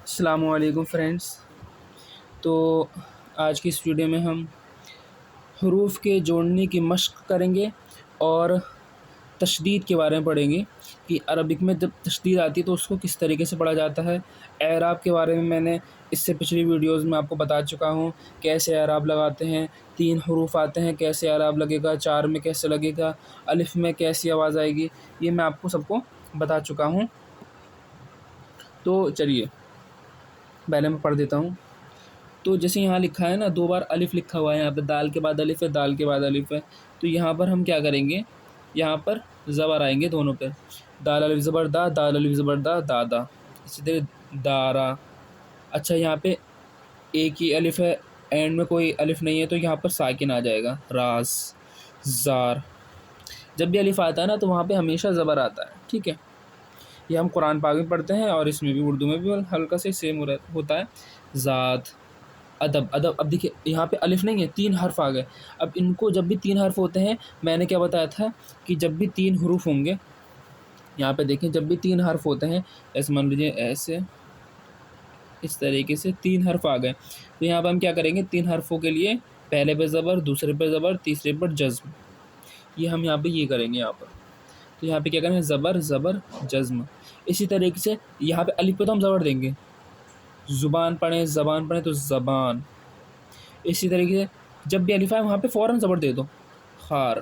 अस्सलामुअलैकुम फ्रेंड्स। तो आज की इस वीडियो में हम हरूफ के जोड़ने की मशक़ करेंगे और तशदीद के बारे में पढ़ेंगे कि अरबिक में जब तशदीद आती है तो उसको किस तरीके से पढ़ा जाता है। एराब के बारे में मैंने इससे पिछली वीडियोज़ में आपको बता चुका हूँ, कैसे एराब लगाते हैं। 3 हरूफ आते हैं, कैसे एराब लगेगा, 4 में कैसे लगेगा, अलिफ़ में कैसी आवाज़ आएगी, ये मैं आपको सबको बता चुका हूँ। तो चलिए पहले मैं पढ़ देता हूँ। तो जैसे यहाँ लिखा है ना, 2 बार अलिफ़ लिखा हुआ है, यहाँ पे दाल के बाद अलिफ़ है, दाल के बाद अलिफ़ है। तो यहाँ पर हम क्या करेंगे, यहाँ पर ज़बर आएंगे दोनों पे। दाल अलिफ़ ज़बर दा, दाल अलिफ़ ज़बर दा, दादा। इसी तरह दारा। अच्छा, यहाँ पे एक ही अलिफ़ है, एंड में कोई अलिफ़ नहीं है, तो यहाँ पर साकिन आ जाएगा। राज़, ज़ार। जब भी अलिफ़ आता है ना तो वहाँ पे हमेशा ज़बर आता है, ठीक है। ये हम कुरान पाक में पढ़ते हैं और इसमें भी, उर्दू में भी हल्का से सेम होता है। ज़ात, अदब। अदब, अब देखिए यहाँ पे अलिफ़ नहीं है, 3 हर्फ़ आ गए। अब इनको जब भी 3 हर्फ़ होते हैं, मैंने क्या बताया था कि जब भी 3 हुरूफ होंगे, यहाँ पे देखें, जब भी 3 हर्फ़ होते हैं, ऐसे मान लीजिए, ऐसे इस तरीके से 3 हर्फ़ आ गए, तो यहाँ पर हम क्या करेंगे, 3 हर्फ़ों के लिए पहले पे ज़बर, दूसरे पे ज़बर, तीसरे पर जज़्म। ये हम यहाँ पे ये करेंगे यहाँ पर। तो यहाँ पे क्या करेंगे, ज़बर ज़बर जज़्म। इसी तरीके से यहाँ पे अलिफ़ पे तो हम ज़बर देंगे, ज़ुबान पढ़ें, ज़बान पढ़ें तो ज़बान। इसी तरीके से जब भी अलिफ़ आए वहाँ पे फ़ौरन ज़बर दे दो। खार,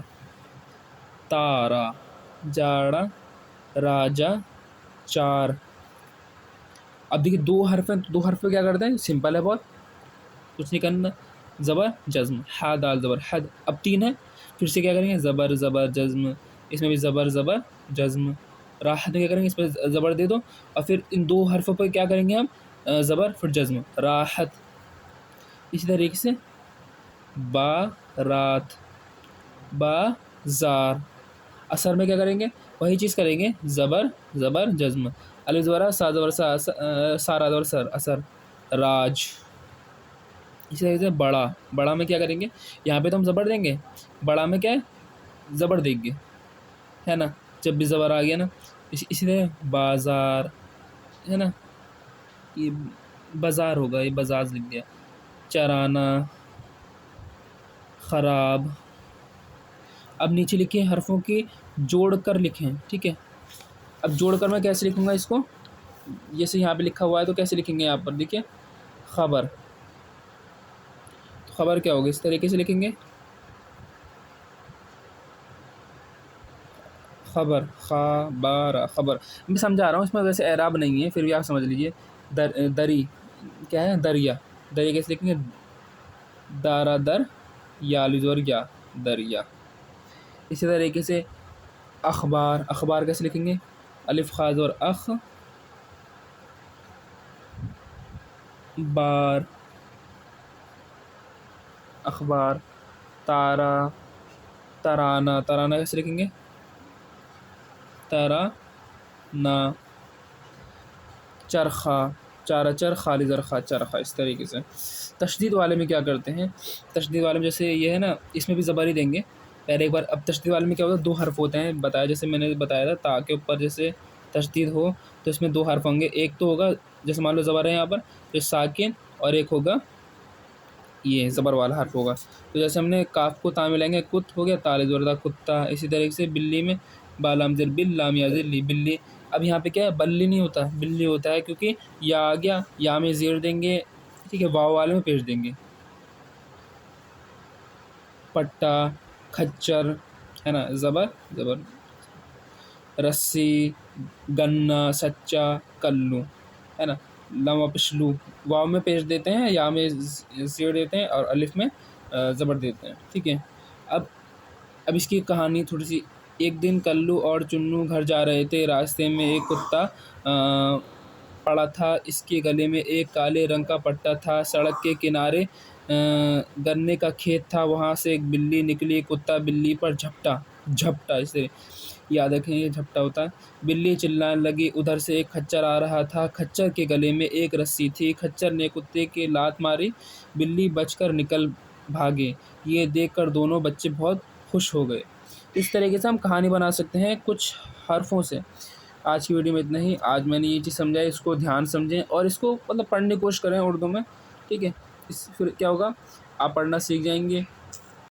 तारा, जाड़ा, राजा, चार। अब देखिए 2 हर्फ़ हैं, तो 2 हर्फ़ पे क्या करते हैं, सिंपल है बहुत, कुछ नहीं करना। ज़बर जज़्म, हा दाल ज़बर हद। अब 3 है, फिर से क्या करेंगे, ज़बर ज़बर जज़्म। इसमें भी ज़बर ज़बर जज़्म। राहत में क्या करेंगे, इस पर ज़बर दे दो और फिर इन 2 हर्फ़ों पर क्या करेंगे हम, ज़बर फिर जज़्म, राहत। इसी तरीके से बारात, बाज़ार। असर में क्या करेंगे, वही चीज़ करेंगे, ज़बर ज़बर जज़्म। अलिफ़ ज़बर सा ज़बर सा, सारा ज़बर सर, असर, राज। इसी तरह से बड़ा। बड़ा में क्या करेंगे, यहाँ पे तो हम ज़बर देंगे, बड़ा में क्या है, ज़बर देंगे, है ना। जब भी ज़बर आ गया ना, इसी तरह बाज़ार, है ना, ये बाज़ार होगा, ये बाज़ार लिख दिया। चराना, ख़राब। अब नीचे लिखिए, हर्फ़ों की जोड़ कर लिखें, ठीक है। अब जोड़ कर मैं कैसे लिखूँगा इसको, जैसे यहाँ पे लिखा हुआ है तो कैसे लिखेंगे, यहाँ पर देखिए, ख़बर। तो ख़बर क्या होगी, इस तरीके से लिखेंगे, ख़बर, ख़ाबारा, ख़बर। मैं समझा रहा हूँ, इसमें वैसे एराब नहीं है, फिर भी आप समझ लीजिए। दरी क्या है, दरिया। दरिया कैसे लिखेंगे, दारा दर, या लिज़ोर या, दरिया। इसी तरीके से अखबार। अखबार कैसे लिखेंगे, अलिफ़ ख़ा ज़ोर अख, बार, अखबार। तारा, तराना। तराना कैसे लिखेंगे, तराना। चरखा, चारा चर, खाली ज़रखा, चरखा। इस तरीके से तशदीद वाले में क्या करते हैं, तशदीद वाले में जैसे ये है ना, इसमें भी ज़बर ही देंगे पहले एक बार। अब तशदीद वाले में क्या होता है, 2 हर्फ़ होते हैं, बताया, जैसे मैंने बताया था, ता के ऊपर जैसे तशदीद हो तो इसमें 2 हर्फ़ होंगे। एक तो होगा, जैसे मान लो ज़बर है यहाँ पर, तो साकिन, और एक होगा ये ज़बर वाला हर्फ़ होगा। तो जैसे हमने काफ को ता मिलाएंगे, कुत हो गया, ताले ज़ोरदा कुत्ता। इसी तरीके से बिल्ली में बालाम ज़िर बिल, लाम या ज़िल्ली, बिल्ली। अब यहाँ पे क्या है, बल्ली नहीं होता, बिल्ली होता है, क्योंकि या आ गया, या में ज़ेर देंगे, ठीक है, वाव वाले में पेश देंगे। पट्टा, खच्चर, है ना, ज़बर ज़बर। रस्सी, गन्ना, सच्चा, कल्लू, है ना। लवा पिछलू, वाव में पेश देते हैं, या में ज़ेर देते हैं, और अलिफ़ में ज़बर देते हैं, ठीक है। अब इसकी कहानी थोड़ी सी। एक दिन कल्लू और चुन्नू घर जा रहे थे, रास्ते में एक कुत्ता पड़ा था, इसके गले में एक काले रंग का पट्टा था। सड़क के किनारे गन्ने का खेत था, वहाँ से एक बिल्ली निकली, कुत्ता बिल्ली पर झपटा, झपटा, इसे याद रखें, ये झपटा होता है। बिल्ली चिल्लाने लगी, उधर से एक खच्चर आ रहा था, खच्चर के गले में एक रस्सी थी। खच्चर ने कुत्ते की लात मारी, बिल्ली बचकर निकल भागे। ये देखकर दोनों बच्चे बहुत खुश हो गए। इस तरीके से हम कहानी बना सकते हैं कुछ हर्फ़ों से। आज की वीडियो में इतना ही। आज मैंने ये चीज़ समझाई, इसको ध्यान समझें और इसको मतलब पढ़ने की कोशिश करें उर्दू में, ठीक है? इस फिर क्या होगा, आप पढ़ना सीख जाएँगे